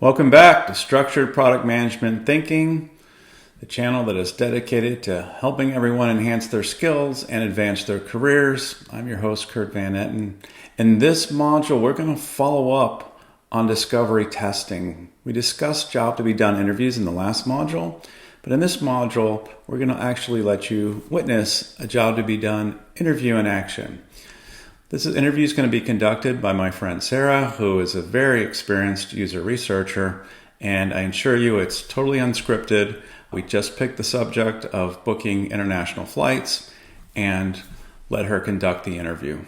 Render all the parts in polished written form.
Welcome back to Structured Product Management Thinking, the channel that is dedicated to helping everyone enhance their skills and advance their careers. I'm your host, Kurt Van Etten. In this module, we're going to follow up on discovery testing. We discussed job to be done interviews in the last module, but in this module, we're going to actually let you witness a job to be done interview in action. This interview is going to be conducted by my friend Sarah, who is a very experienced user researcher, and I assure you it's totally unscripted. We just picked the subject of booking international flights and let her conduct the interview.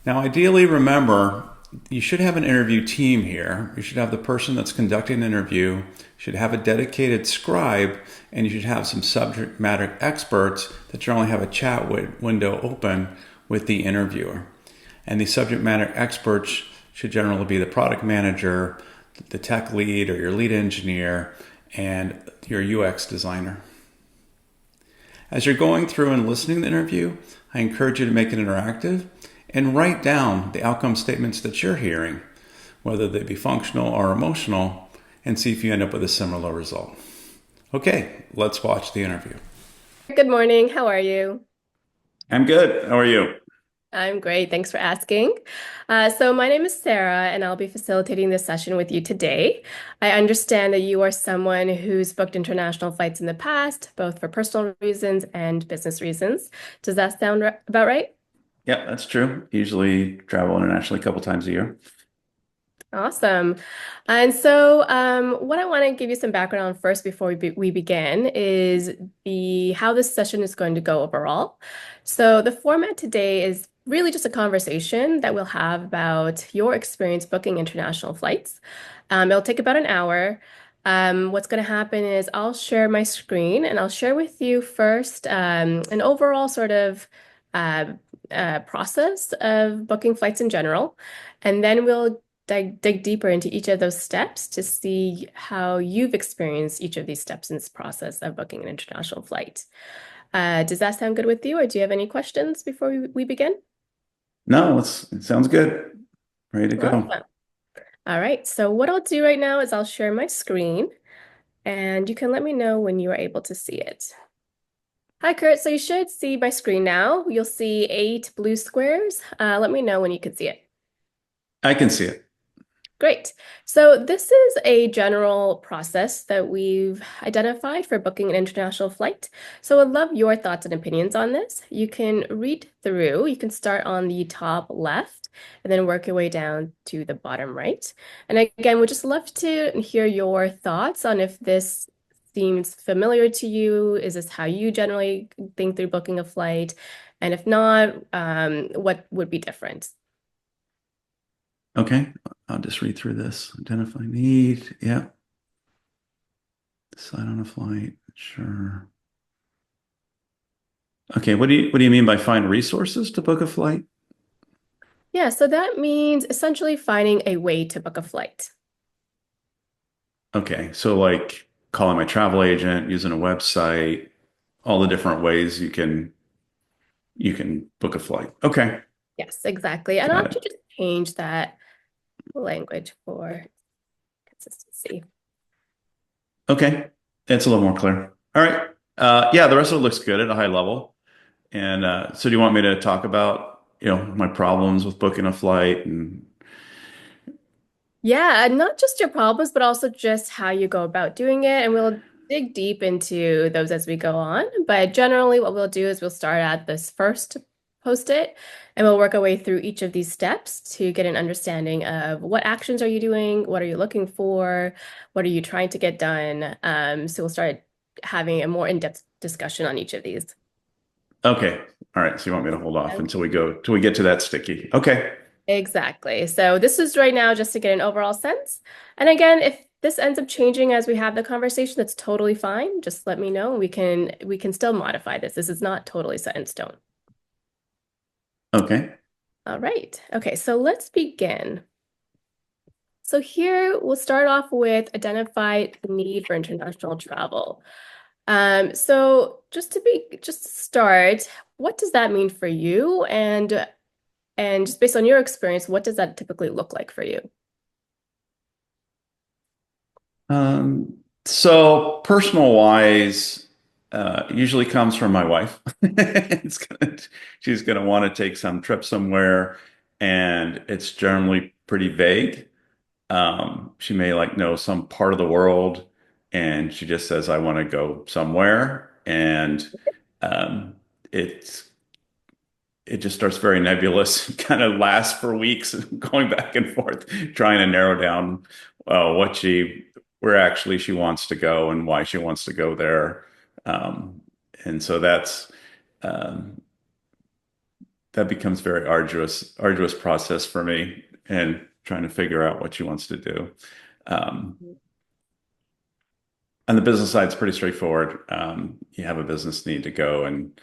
Now, ideally, remember, you should have an interview team here. You should have the person that's conducting the interview, you should have a dedicated scribe, and you should have some subject matter experts that generally have a chat window open with the interviewer. And the subject matter experts should generally be the product manager, the tech lead, or your lead engineer, and your UX designer. As you're going through and listening to the interview, I encourage you to make it interactive and write down the outcome statements that you're hearing, whether they be functional or emotional, and see if you end up with a similar result. Okay, let's watch the interview. Good morning. How are you? I'm good. How are you? I'm great. Thanks for asking. So my name is Sarah, and I'll be facilitating this session with you today. I understand that you are someone who's booked international flights in the past, both for personal reasons and business reasons. Does that sound about right? Yeah, that's true. Usually travel internationally a couple times a year. Awesome. And so what I want to give you some background on first before we begin is how this session is going to go overall. So the format today is really just a conversation that we'll have about your experience booking international flights. It'll take about an hour. What's going to happen is I'll share my screen and I'll share with you first an overall sort of process of booking flights in general. And then we'll dig deeper into each of those steps to see how you've experienced each of these steps in this process of booking an international flight. Does that sound good with you, or do you have any questions before we begin? No, it sounds good. Ready to go. Awesome. All right, so what I'll do right now is I'll share my screen, and you can let me know when you are able to see it. Hi, Kurt. So you should see my screen now. You'll see 8 blue squares. Let me know when you can see it. I can see it. Great. So this is a general process that we've identified for booking an international flight. So I'd love your thoughts and opinions on this. You can read through. You can start on the top left and then work your way down to the bottom right. And again, we'd just love to hear your thoughts on if this seems familiar to you. Is this how you generally think through booking a flight? And if not, what would be different? Okay, I'll just read through this. Identify need. Yeah. Decide on a flight. Sure. Okay, what do you mean by find resources to book a flight? Yeah, so that means essentially finding a way to book a flight. Okay, so like calling my travel agent, using a website, all the different ways you can book a flight. Okay, Yes, exactly. And I'll got it. actually just change that language for consistency. Okay, it's a little more clear. All right. Yeah, the rest of it looks good at a high level. And so do you want me to talk about, my problems with booking a flight and Yeah, and not just your problems, but also just how you go about doing it. And we'll dig deep into those as we go on. But generally, what we'll do is we'll start at this first post-it and we'll work our way through each of these steps to get an understanding of what actions are you doing, what are you looking for, what are you trying to get done. So we'll start having a more in-depth discussion on each of these. okay. All right. So you want me to hold off till we get to that sticky. Okay. Exactly. So this is right now just to get an overall sense. And again, if this ends up changing as we have the conversation, that's totally fine. Just let me know. We can still modify this. This is not totally set in stone. Okay. All right. Okay, so let's begin. So here we'll start off with identify the need for international travel. So just to start, what does that mean for you? And just based on your experience, what does that typically look like for you? So personal wise, usually comes from my wife. She's gonna want to take some trip somewhere, and it's generally pretty vague. She may like know some part of the world, and she just says, "I want to go somewhere," and um, it's it just starts very nebulous, kind of lasts for weeks, going back and forth, trying to narrow down what where actually she wants to go and why she wants to go there. Um, and so um, that becomes very arduous process for me and trying to figure out what she wants to do. Um, On the business side, it's pretty straightforward. You have a business need to go, and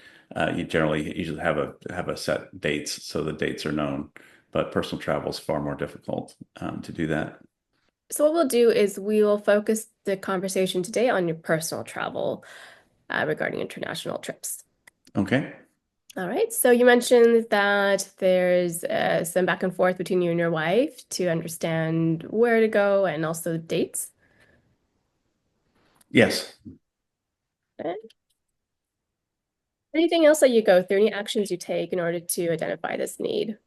you generally usually have a set dates, so the dates are known. But personal travel is far more difficult to do that. So what we'll do is we will focus the conversation today on your personal travel regarding international trips. Okay. All right. So you mentioned that there's some back and forth between you and your wife to understand where to go and also dates. Yes. Okay. Anything else that you go through, any actions you take in order to identify this need?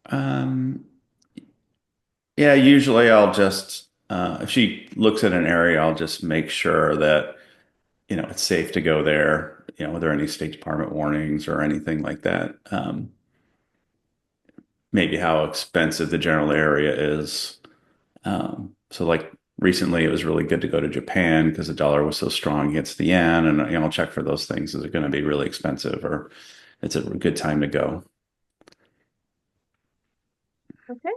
Um, yeah. Usually, I'll just if she looks at an area, I'll just make sure that it's safe to go there. Are there any state department warnings or anything like that? Maybe how expensive the general area is. So like recently, it was really good to go to Japan because the dollar was so strong against the yen, and I'll check for those things. Is it going to be really expensive, or it's a good time to go? Okay.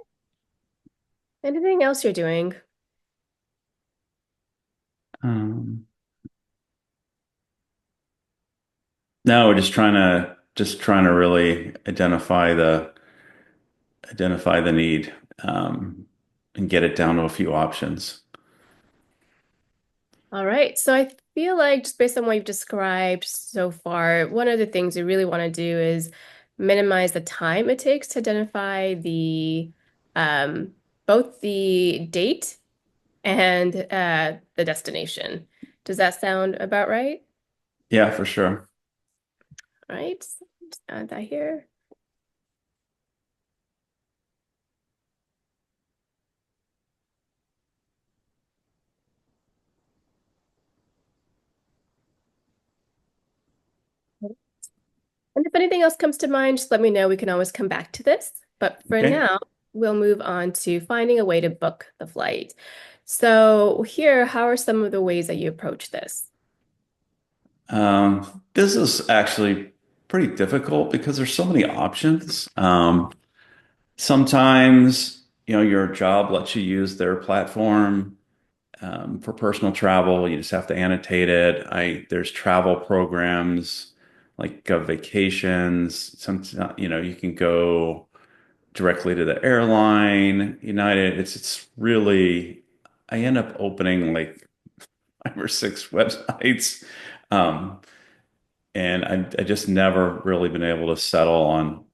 Anything else you're doing? Um, no, we're just trying to really identify the need and get it down to a few options. All right. So I feel like just based on what you've described so far, one of the things you really want to do is minimize the time it takes to identify the both the date and the destination. Does that sound about right? Yeah, for sure. All right. Just add that here. And if anything else comes to mind, just let me know. We can always come back to this. But for Okay. now, we'll move on to finding a way to book the flight. So here, how are some of the ways that you approach this? This is actually pretty difficult because there's so many options. Sometimes, your job lets you use their platform for personal travel. You just have to annotate it. There's travel programs like vacations. You can go directly to the airline, United. It's really, I end up opening like 5 or 6 websites. Um, and I just never really been able to settle on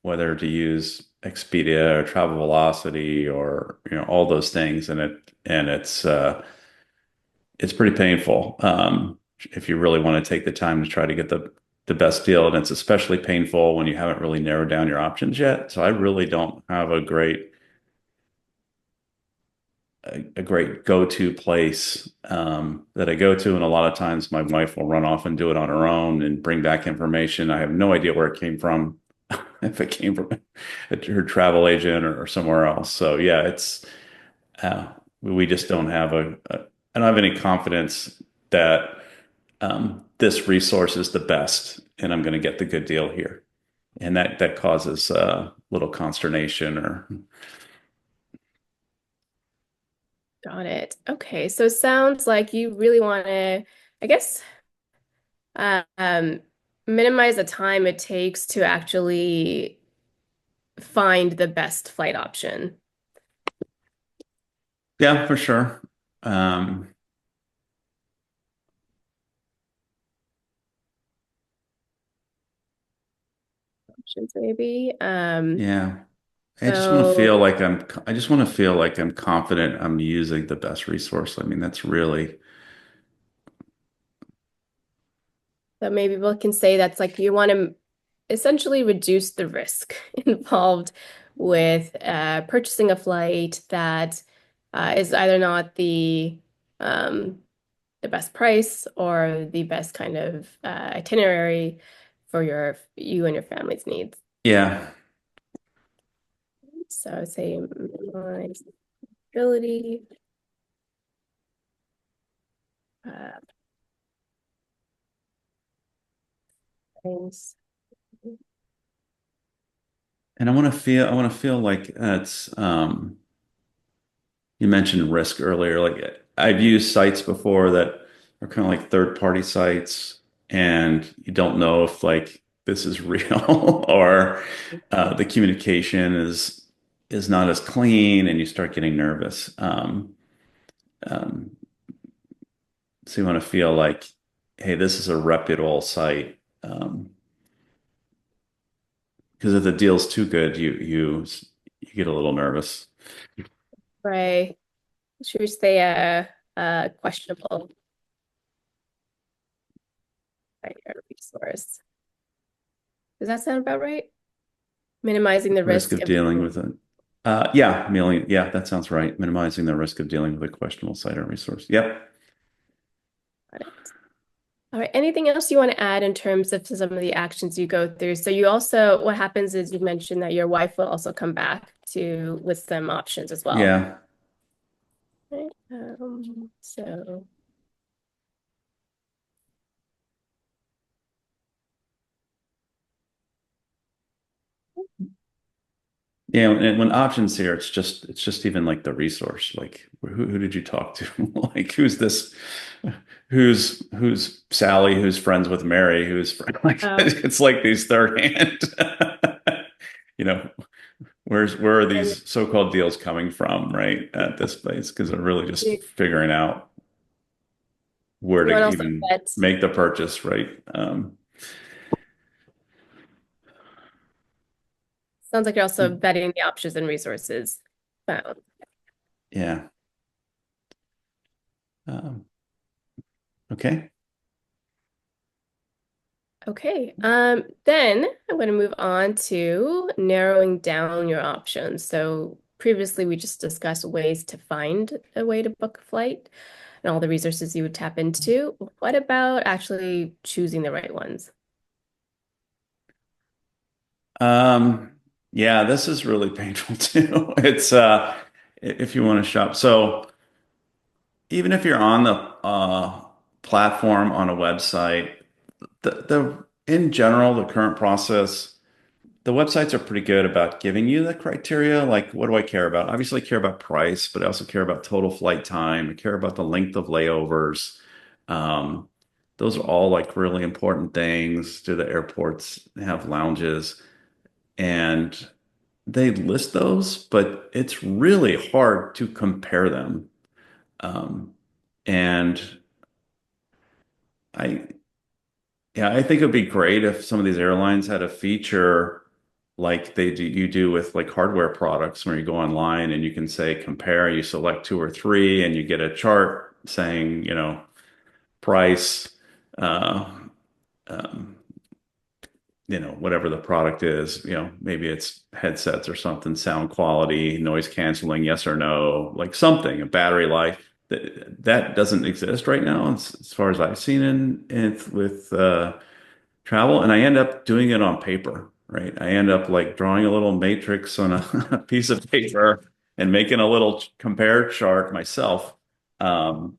whether to use Expedia or Travel Velocity or all those things, and it's pretty painful if you really want to take the time to try to get the best deal, and it's especially painful when you haven't really narrowed down your options yet. So I really don't have a great go-to place that I go to, and a lot of times my wife will run off and do it on her own and bring back information. I have no idea where it came from, if it came from her travel agent or somewhere else. So yeah, uh, we just don't have I don't have any confidence that this resource is the best, and I'm going to get the good deal here, and that causes a little consternation or Got it. Okay, so it sounds like you really want to, I guess, um, minimize the time it takes to actually find the best flight option. yeah, for sure. Um, Options maybe. yeah. I just want to So feel like I just want to feel like I'm confident I'm using the best resource. I mean, that's really, that maybe people can say that's like you want to essentially reduce the risk involved with purchasing a flight that is either not um, the best price or the best kind of itinerary for you and your family's needs. yeah. So I would say minimize ability. Uh, things. And I want to feel like it's, you mentioned risk earlier. Like I've used sites before that are kind of like third party sites, and you don't know if like this is real or the communication is not as clean, and you start getting nervous. Um, so you want to feel like, hey, this is a reputable site. Because if the deal's too good, you get a little nervous. Right. Should we say questionable by your resource? Does that sound about right? Minimizing the Risk risk of of dealing with it. Yeah, that sounds right. Minimizing the risk of dealing with a questionable site or resource. Yep. all right. Anything else you want to add in terms of some of the actions you go through? So you also, what happens is you mentioned that your wife will also come back to with some options as well. Yeah. Right. So Yeah, and when options here, it's just even like the resource. Like who did you talk to? Like who's this? Who's Sally? Who's friends with Mary? Like um, it's like these third hand. You know, where are and these so-called deals coming from, right? At this place, because they're really just you, figuring out where you want to to also even vet, make the purchase, right? sounds like you're also vetting the options and resources found. Yeah. Um, okay. Okay, then I'm going to move on to narrowing down your options. So previously we just discussed ways to find a way to book a flight and all the resources you would tap into. What about actually choosing the right ones? Um, yeah, this is really painful too. It's if you want to shop. So even if you're on the platform on a website, the in general, the current process, the websites are pretty good about giving you the criteria. Like, what do I care about? Obviously, I care about price, but I also care about total flight time. I care about the length of layovers. Um, those are all like really important things. Do the airports have lounges? And they list those, but it's really hard to compare them. Um, and I, yeah, I think it'd be great if some of these airlines had a feature like you do with like hardware products where you go online and you can say compare, you select two or three and you get a chart saying, price, uh, um, whatever the product is, maybe it's headsets or something, sound quality, noise canceling, yes or no, like something, a battery life. That doesn't exist right now, as far as I've seen with travel, and I end up doing it on paper, right? I end up like drawing a little matrix on a piece of paper and making a little compare chart myself. Um,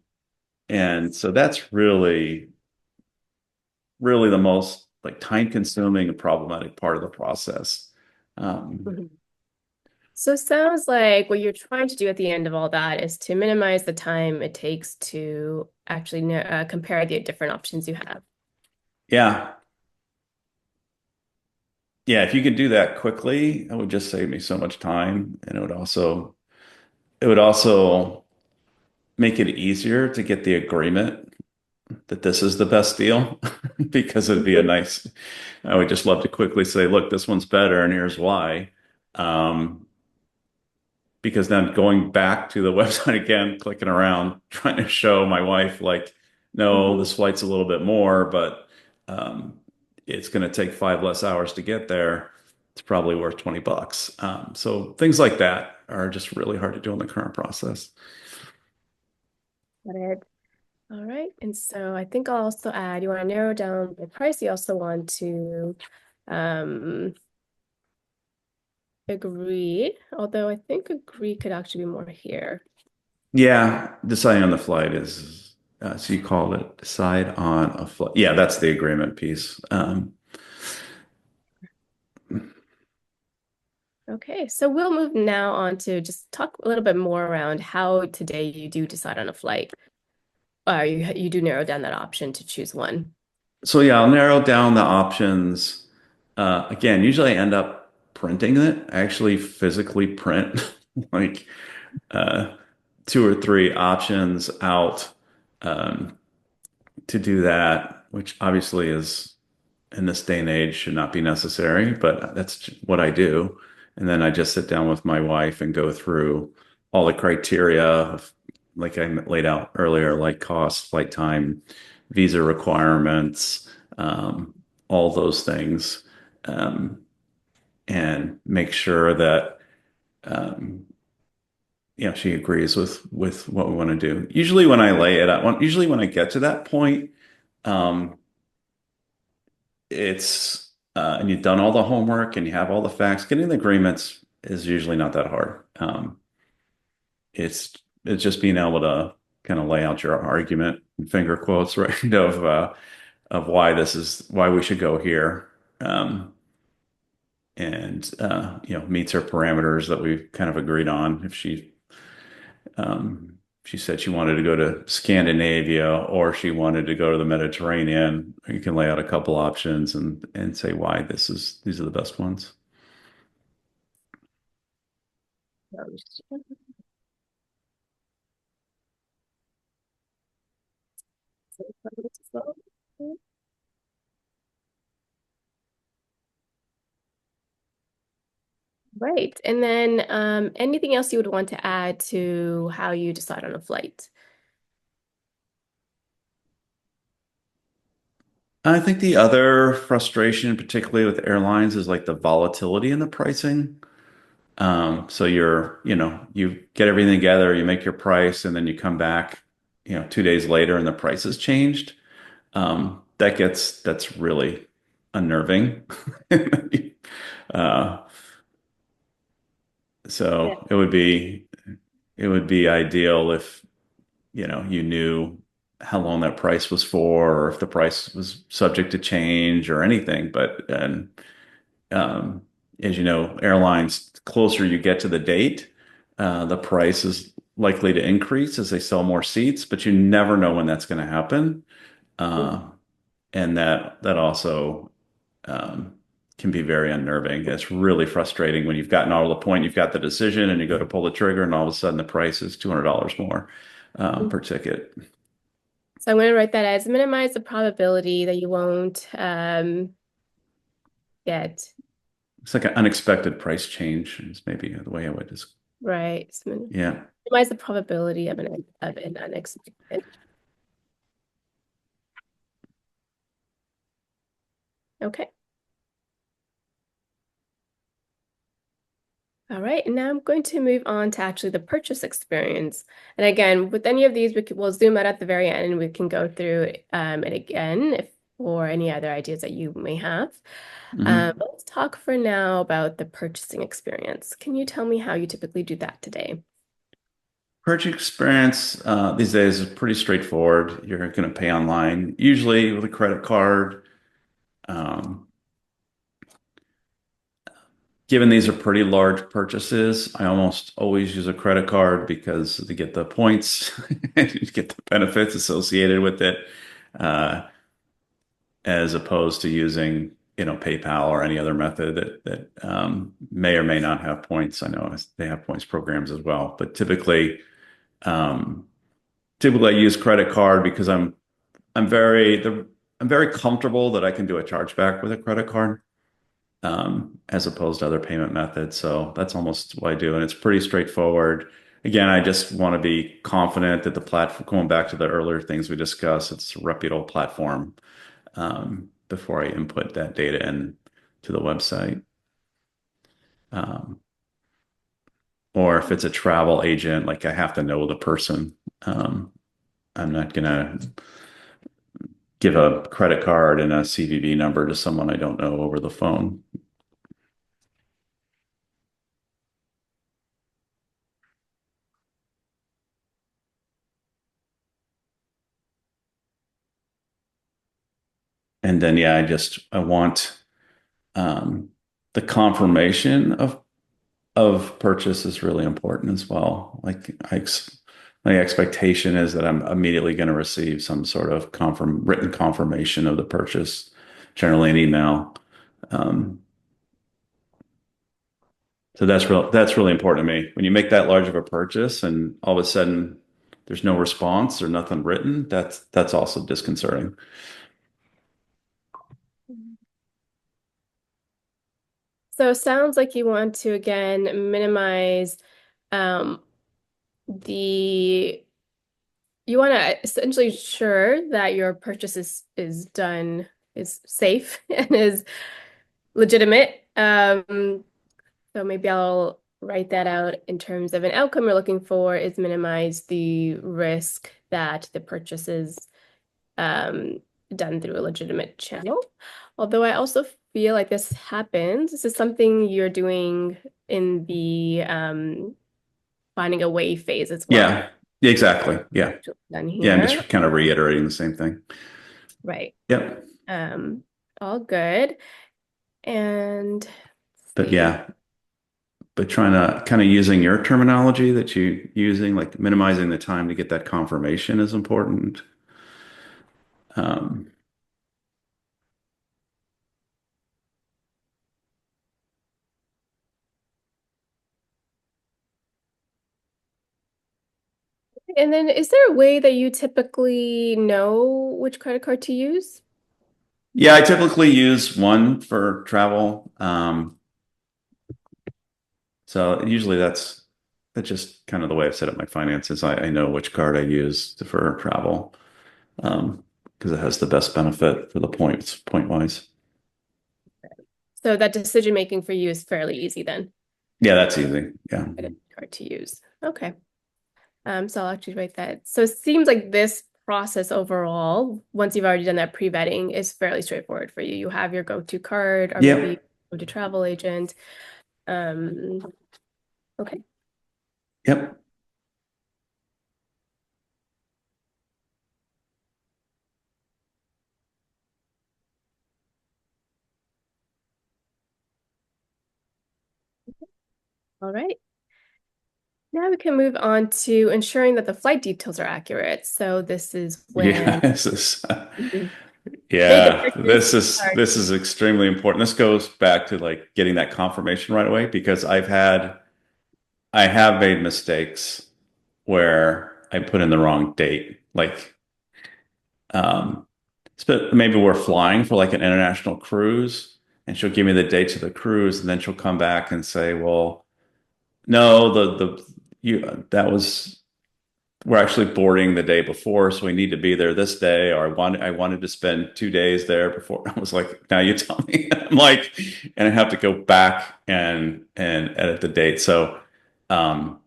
and so that's really the most like time consuming and problematic part of the process. Um, Mhm. So it sounds like what you're trying to do at the end of all that is to minimize the time it takes to actually compare the different options you have. yeah. Yeah. If you could do that quickly, it would just save me so much time. And it would also make it easier to get the agreement that this is the best deal because it'd be a nice, I would just love to quickly say, look, this one's better and here's why. because then going back to the website again, clicking around, trying to show my wife, like, no, Mhm. this flight's a little bit more, but um, it's going to take 5 less hours to get there. It's probably worth $20. So things like that are just really hard to do in the current process. Got it. All right. And so I think I'll also add, you want to narrow down the price. You also want to um, agree, although I think agree could actually be more here. Yeah, deciding on the flight is, so you call it decide on a flight. Yeah, that's the agreement piece. Okay, so we'll move now on to just talk a little bit more around how today you do decide on a flight. You do narrow down that option to choose one. So yeah, I'll narrow down the options. Again, usually I end up printing it. I actually physically print like uh, two or three options out um, to do that, which obviously is in this day and age should not be necessary, but that's what I do. And then I just sit down with my wife and go through all the criteria of, like I laid out earlier, like cost, flight time, visa requirements, um, all those things, um, and make sure that um, she agrees with what we want to do. Usually, when I lay it out, usually when I get to that point, um, and you've done all the homework and you have all the facts. Getting the agreements is usually not that hard. It's it's just being able to kind of lay out your argument in finger quotes, right, of why we should go here, and meets her parameters that we've kind of agreed on. If she said she wanted to go to Scandinavia or she wanted to go to the Mediterranean, you can lay out a couple options and say why these are the best ones. Right. And then anything else you would want to add to how you decide on a flight? I think the other frustration, particularly with airlines, is like the volatility in the pricing. So you get everything together, you make your price, and then you come back, 2 days later, and the price has changed. That's really unnerving. Uh, Yeah. so it would be ideal if you knew how long that price was for, or if the price was subject to change or anything. But and um, as you know, airlines, closer you get to the date, the price is likely to increase as they sell more seats, but you never know when that's going to happen. Mhm. Uh, and that also um, can be very unnerving. It's really frustrating when you've gotten all the point, you've got the decision, and you go to pull the trigger, and all of a sudden the price is $200 more per ticket. So I'm going to write that as minimize the probability that you won't get It's like an unexpected price change is maybe the way I would just, right. So yeah. minimize the probability of an unexpected. Okay. All right, and now I'm going to move on to actually the purchase experience. And again, with any of these, we'll zoom out at the very end and we can go through it again if or any other ideas that you may have. Mhm. But let's talk for now about the purchasing experience. Can you tell me how you typically do that today? Purchase experience these days is pretty straightforward. You're going to pay online, usually with a credit card. Um, Given these are pretty large purchases, I almost always use a credit card because to get the points and you get the benefits associated with it, uh, as opposed to using, PayPal or any other method that may or may not have points. I know they have points programs as well, but um, typically I use credit card because I'm very comfortable that I can do a chargeback with a credit card. as opposed to other payment methods. So that's almost what I do. And it's pretty straightforward. Again, I just want to be confident that the platform, going back to the earlier things we discussed, it's a reputable platform before I input that data in to the website. Um, or if it's a travel agent, like I have to know the person. Um, I'm not going to give a credit card and a CVV number to someone I don't know over the phone. And then, yeah, I want um, the confirmation of purchase is really important as well. My expectation is that I'm immediately going to receive some sort of written confirmation of the purchase, generally an email. Um, so that's really important to me. When you make that large of a purchase and all of a sudden there's no response or nothing written, that's also disconcerting. So it sounds like you want to again minimize um, the you want to essentially ensure that your purchase is done is safe and is legitimate. So maybe I'll write that out in terms of an outcome you're looking for is minimize the risk that the purchase is um, done through a legitimate channel. Although I also feel like this happens. This is something you're doing in the finding a way phase as well. Yeah, exactly. Yeah. Done Yeah. I'm here. just kind of reiterating the same thing. Right. Yep. Um, all good. And let's But see. yeah, but trying to kind of using your terminology that you using, like minimizing the time to get that confirmation is important. Um, And then is there a way that you typically know which credit card to use? yeah, I typically use one for travel. So usually that's just kind of the way I've set up my finances. I know which card I use for travel because it has the best benefit for the point wise. So that decision making for you is fairly easy then. Yeah, that's easy. Yeah. Credit card to use. Okay. So I'll actually write that. So it seems like this process overall, once you've already done that pre-vetting, is fairly straightforward for you. You have your go-to card or maybe Yep. go-to travel agent. Um, okay. Yep. All right. Now we can move on to ensuring that the flight details are accurate. So this is Yeah. when you made the Yeah, purchase. this is extremely important. This goes back to like getting that confirmation right away because I have made mistakes where I put in the wrong date. Like um maybe we're flying for like an international cruise and she'll give me the dates of the cruise and then she'll come back and say, "Well, no, the you that was we're actually boarding the day before, so we need to be there this day." Or I wanted to spend 2 days there before. I was like, now you tell me. I'm like, and I have to go back and edit the date. So, um,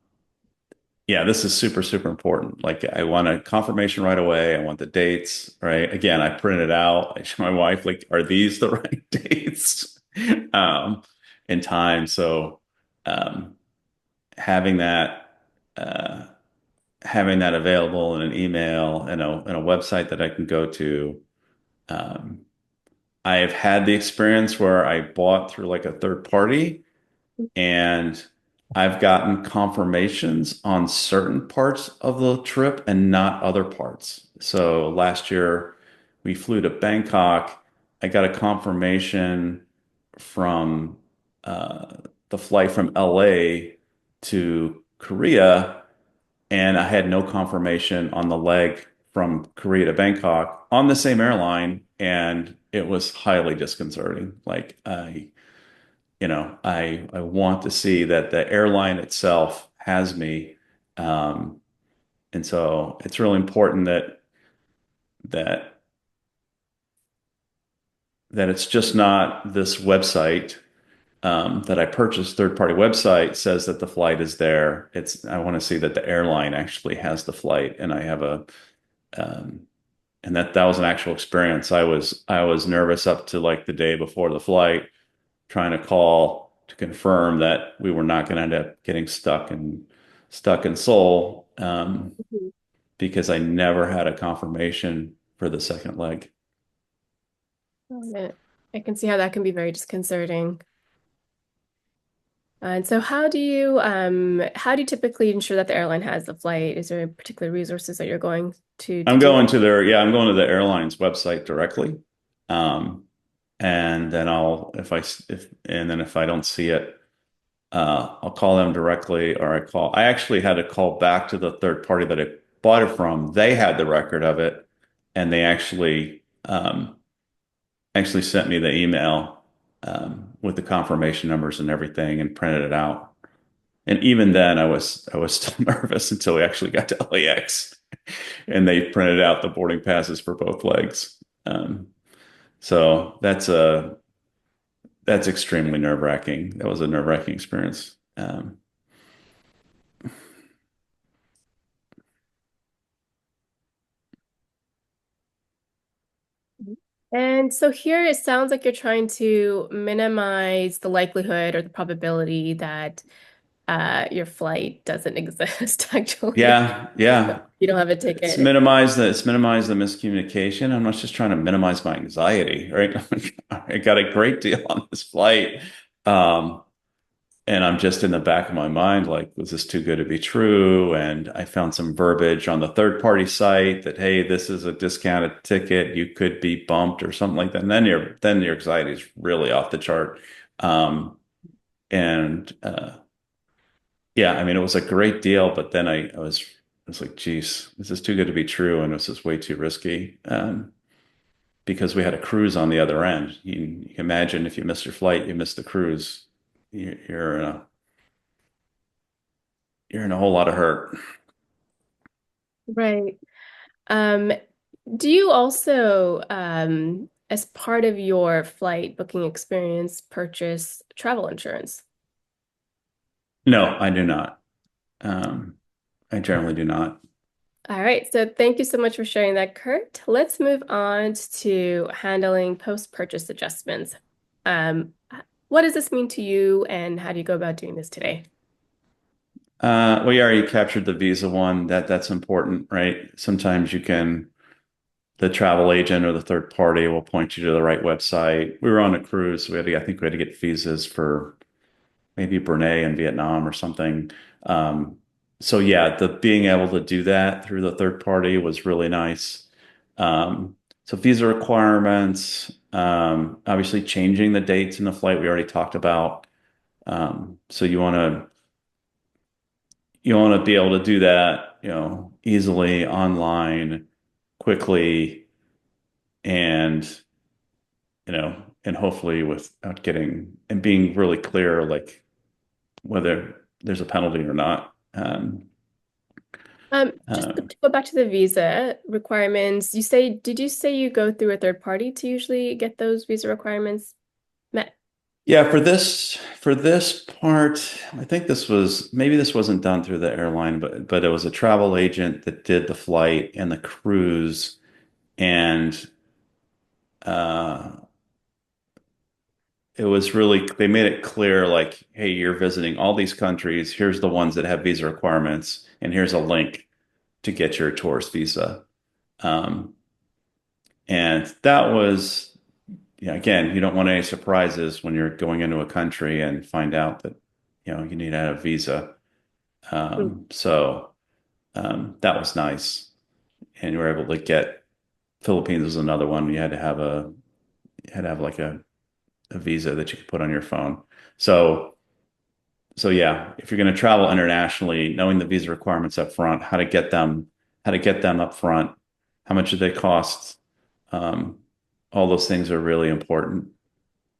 yeah, this is super important. Like, I want a confirmation right away. I want the dates, right? Again, I print it out. I show my wife, like, are these the right dates? Um, and time. So, um, having that. Having that available in an email and a website that I can go to. Um, I have had the experience where I bought through like a third party and I've gotten confirmations on certain parts of the trip and not other parts. So last year we flew to Bangkok. I got a confirmation from uh, the flight from LA to Korea and I had no confirmation on the leg from Korea to Bangkok on the same airline, and it was highly disconcerting. Like I want to see that the airline itself has me. Um, and so it's really important that that it's just not this website that I purchased, third-party website says that the flight is there. I want to see that the airline actually has the flight, and I have um, and that was an actual experience. I was nervous up to like the day before the flight, trying to call to confirm that we were not going to end up getting stuck in Seoul, Mhm. because I never had a confirmation for the second leg. Got it. I can see how that can be very disconcerting. And so how do you typically ensure that the airline has the flight? Is there particular resources that you're going to I'm do going that? to their, yeah, I'm going to the airline's website directly. Um, and then if I don't see it, I'll call them directly, or I actually had to call back to the third party that I bought it from. They had the record of it, and they actually sent me the email, with the confirmation numbers and everything, and printed it out. And even then, I was still nervous until we actually got to LAX, and they printed out the boarding passes for both legs. So that's extremely nerve-wracking. That was a nerve-wracking experience. And so here it sounds like you're trying to minimize the likelihood or the probability that your flight doesn't exist, actually. Yeah, yeah. You don't have a It's ticket. minimize the miscommunication. I'm not just trying to minimize my anxiety, right? I got a great deal on this flight. Um, and I'm just in the back of my mind, like, was this too good to be true? And I found some verbiage on the third party site that, hey, this is a discounted ticket. You could be bumped or something like that. And then your anxiety is really off the chart. And Yeah, I mean, it was a great deal, but then I was like, geez, this is too good to be true. And this is way too risky. Because we had a cruise on the other end. You can imagine, if you miss your flight, you miss the cruise, you're in a whole lot of hurt. Right. Um, do you also, as part of your flight booking experience, purchase travel insurance? No, I do not. Um, I generally do not. All right, so thank you so much for sharing that, Kurt. Let's move on to handling post-purchase adjustments. Um, what does this mean to you, and how do you go about doing this today? Well, you already captured the visa one. That's important, right? Sometimes the travel agent or the third party will point you to the right website. We were on a cruise. I think we had to get visas for maybe Brunei and Vietnam or something. Um, so yeah, the being able to do that through the third party was really nice. So visa requirements, obviously changing the dates in the flight we already talked about. So you want to be able to do that, easily online, quickly, and and hopefully without getting and being really clear, like whether there's a penalty or not. Just to Uh, go back to the visa requirements, did you say you go through a third party to usually get those visa requirements met? yeah, for this part, I think maybe this wasn't done through the airline, but it was a travel agent that did the flight and the cruise, and uh, they made it clear, like, hey, you're visiting all these countries. Here's the ones that have visa requirements, and here's a link to get your tourist visa. Um, and that was, yeah, again, you don't want any surprises when you're going into a country and find out that, you need to have a visa. Mm. That was nice. And you were able to get Philippines was another one. You had to have like a visa that you could put on your phone. So, so yeah, if you're going to travel internationally, knowing the visa requirements up front, how to get them up front, how much do they cost? Um, all those things are really important.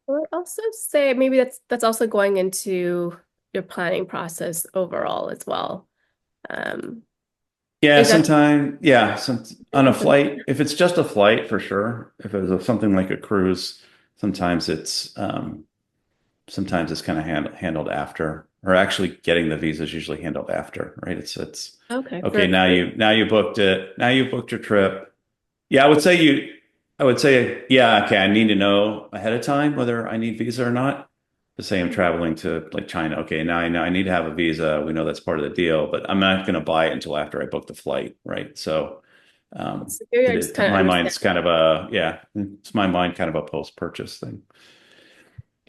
I would also say maybe that's also going into your planning process overall as well. Um, Yeah, is that sometime, yeah, on a is some- flight, if it's just a flight for sure. If it was something like a cruise, sometimes sometimes it's kind of handled after, or actually getting the visa is usually handled after, right? It's okay for okay. a cruise? Now you booked it. Now you booked your trip. Yeah, I would say, yeah, okay, I need to know ahead of time whether I need visa or not. To say I'm traveling to like China. Okay, now I know I need to have a visa. We know that's part of the deal, but I'm not going to buy it until after I book the flight, right? So, So you're just to kind of my mind, it's understanding. kind of a, yeah, it's my mind kind of a post-purchase thing.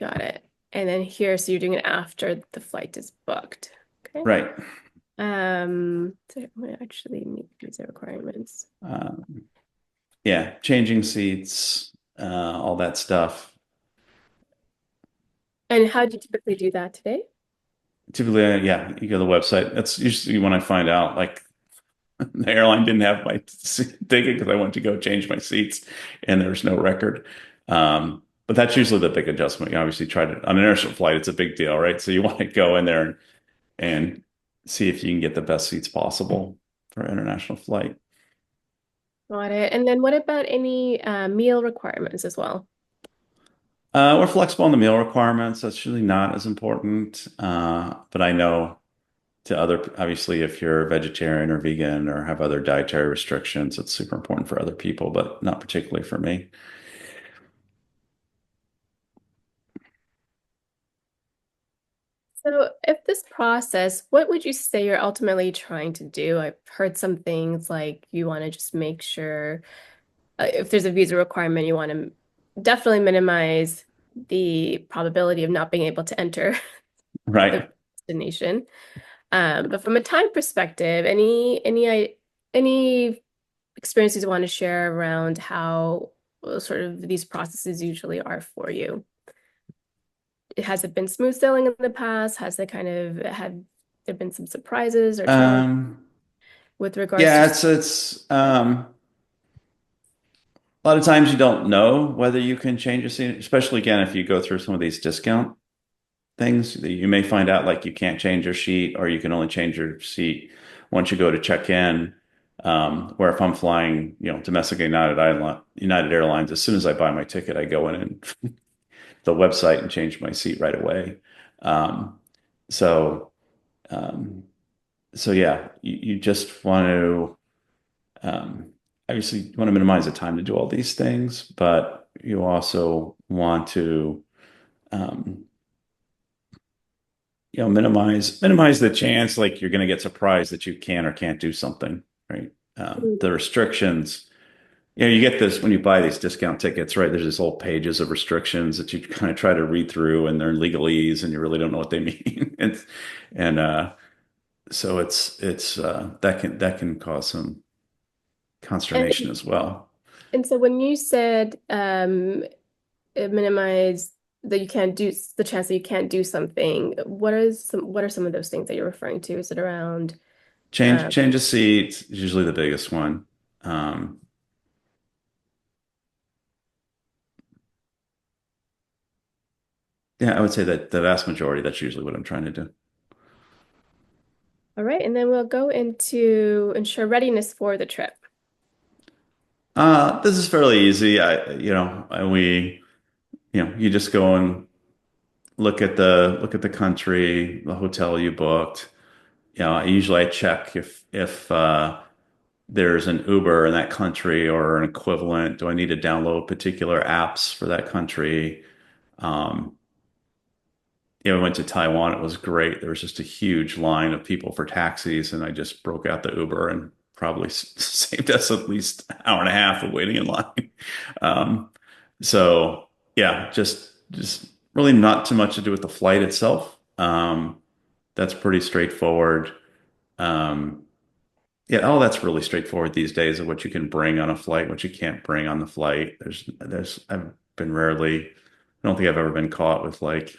Got it. And then here, so you're doing it after the flight is booked. Okay. Right. So I'm gonna actually meet visa requirements. Um, yeah, changing seats, all that stuff. And how do you typically do that today? Typically, yeah, you go to the website. That's usually when I find out, like, the airline didn't have my ticket because I went to go change my seats and there's no record. But that's usually the big adjustment. You obviously try to, on an international flight, it's a big deal, right? So you want to go in there and see if you can get the best seats possible for an international flight. Got it. And then what about any meal requirements as well? We're flexible on the meal requirements. That's usually not as important. But I know to other, obviously, if you're vegetarian or vegan or have other dietary restrictions, it's super important for other people, but not particularly for me. So, if this process, what would you say you're ultimately trying to do? I've heard some things like you want to just make sure if there's a visa requirement, you want to definitely minimize the probability of not being able to enter the Right. destination. But from a time perspective, any experiences you want to share around how sort of these processes usually are for you? Has it been smooth sailing in the past? Has it kind of had there been some surprises or challenges Um, with regards to yeah, just a lot of times you don't know whether you can change a seat, especially again if you go through some of these discount things, you may find out like you can't change your seat or you can only change your seat once you go to check in. Where if I'm flying, domestic United Airlines, as soon as I buy my ticket, I go in and the website and change my seat right away. Um, so, um, so yeah, you just want to. Um, obviously, you want to minimize the time to do all these things, but you also want to, um, minimize the chance like you're going to get surprised that you can or can't do something, right? The restrictions, you get this when you buy these discount tickets, right? There's this whole pages of restrictions that you kind of try to read through, and they're legalese, and you really don't know what they mean. And so it's that can cause some consternation and as well. and so when you said minimize that you can't do the chance that you can't do something, what are some of those things that you're referring to? Is it around um, Change a seat is usually the biggest one. Um, yeah, I would say that the vast majority, that's usually what I'm trying to do. all right, and then we'll go into ensure readiness for the trip. This is fairly easy. You just go and look at the country, the hotel you booked. Usually I check if there's an Uber in that country or an equivalent. Do I need to download particular apps for that country? Um, we went to Taiwan. It was great. There was just a huge line of people for taxis, and I just broke out the Uber and probably saved us at least an hour and a half of waiting in line. Um, so yeah, just really not too much to do with the flight itself. That's pretty straightforward. Um, yeah, all that's really straightforward these days of what you can bring on a flight, what you can't bring on the flight. I've been rarely, I don't think I've ever been caught with like,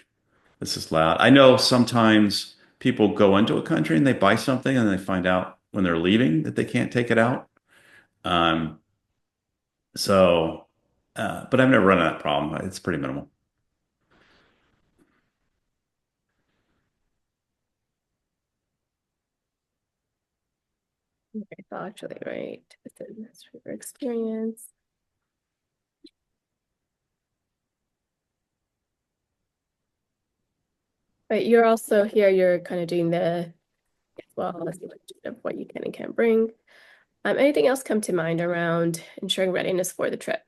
this is loud. I know sometimes people go into a country and they buy something and they find out when they're leaving that they can't take it out. Um, so, but I've never run into that problem. It's pretty minimal. Okay, so actually, right, within this river experience. But you're also here, you're kind of doing the, well, let's see of what you can and can't bring. Anything else come to mind around ensuring readiness for the trip?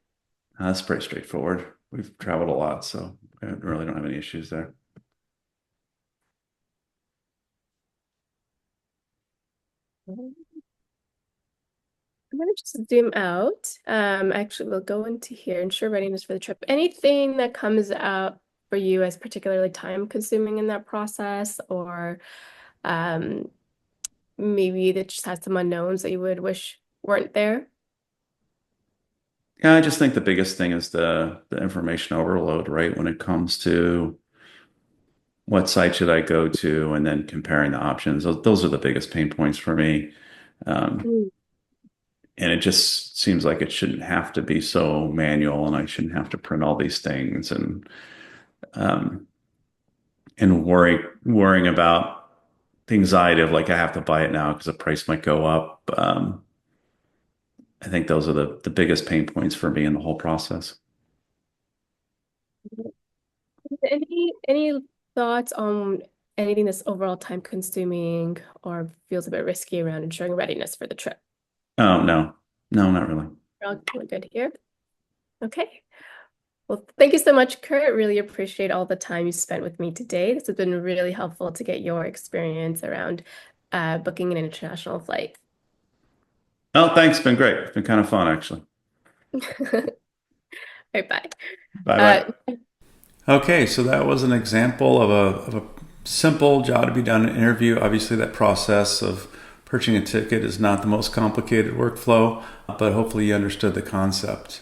That's pretty straightforward. We've traveled a lot, so I really don't have any issues there. I'm gonna just zoom out. Actually, we'll go into here, ensure readiness for the trip. Anything that comes out for you as particularly time consuming in that process, or um, maybe that just has some unknowns that you would wish weren't there? Yeah, I just think the biggest thing is the information overload, right? When it comes to what site should I go to, and then comparing the options. Those are the biggest pain points for me. Um, Mm. and it just seems like it shouldn't have to be so manual, and I shouldn't have to print all these things um, and worrying about the anxiety of like I have to buy it now because the price might go up. I think those are the biggest pain points for me in the whole process. Any thoughts on anything that's overall time consuming or feels a bit risky around ensuring readiness for the trip? Oh, no, no, not really. We're all good here. Okay. Well, thank you so much, Kurt. Really appreciate all the time you spent with me today. This has been really helpful to get your experience around booking an international flight. Oh, thanks. It's been great. It's been kind of fun, actually. Bye bye. Bye Uh, bye. Okay, so that was an example of a simple job to be done interview. Obviously, that process of purchasing a ticket is not the most complicated workflow, but hopefully you understood the concept.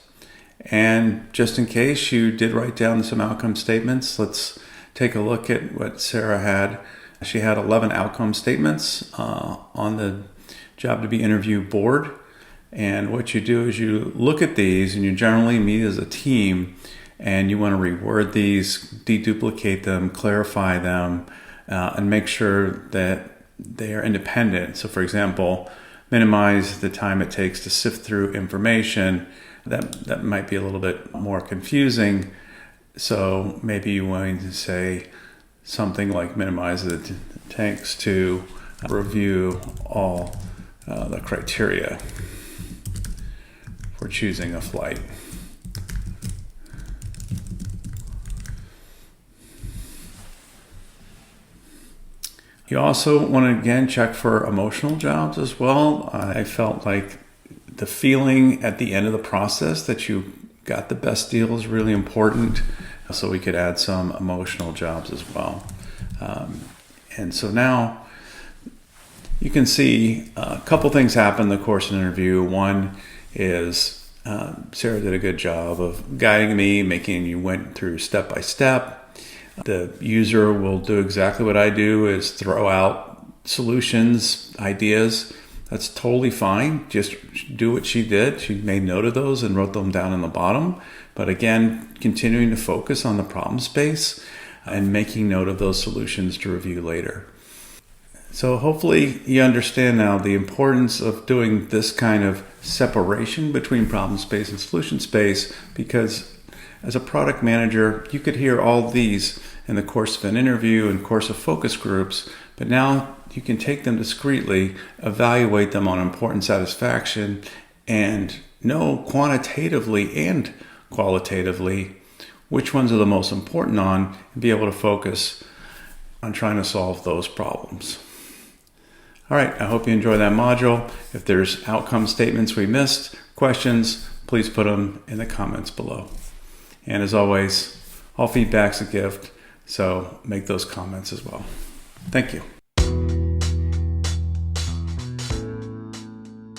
And just in case you did write down some outcome statements, let's take a look at what Sarah had. She had 11 outcome statements on the job to be interview board. And what you do is you look at these and you generally meet as a team and you want to reword these, deduplicate them, clarify them, and make sure that they are independent. So, for example, minimize the time it takes to sift through information. That might be a little bit more confusing. So maybe you want to say something like minimize the takes to review all the criteria for choosing a flight. You also want to again check for emotional jobs as well. I felt like the feeling at the end of the process that you got the best deal is really important. So we could add some emotional jobs as well. And so now you can see a couple things happen in the course of the interview. One is Sarah did a good job of guiding me, making you went through step by step. The user will do exactly what I do, is throw out solutions, ideas. That's totally fine. Just do what she did. She made note of those and wrote them down in the bottom. But again, continuing to focus on the problem space and making note of those solutions to review later. So hopefully you understand now the importance of doing this kind of separation between problem space and solution space, because as a product manager, you could hear all these in the course of an interview and course of focus groups, but now you can take them discreetly, evaluate them on important satisfaction, and know quantitatively and qualitatively which ones are the most important on, and be able to focus on trying to solve those problems. All right, I hope you enjoy that module. If there's outcome statements we missed, questions, please put them in the comments below. And as always, all feedback's a gift, so make those comments as well. Thank you.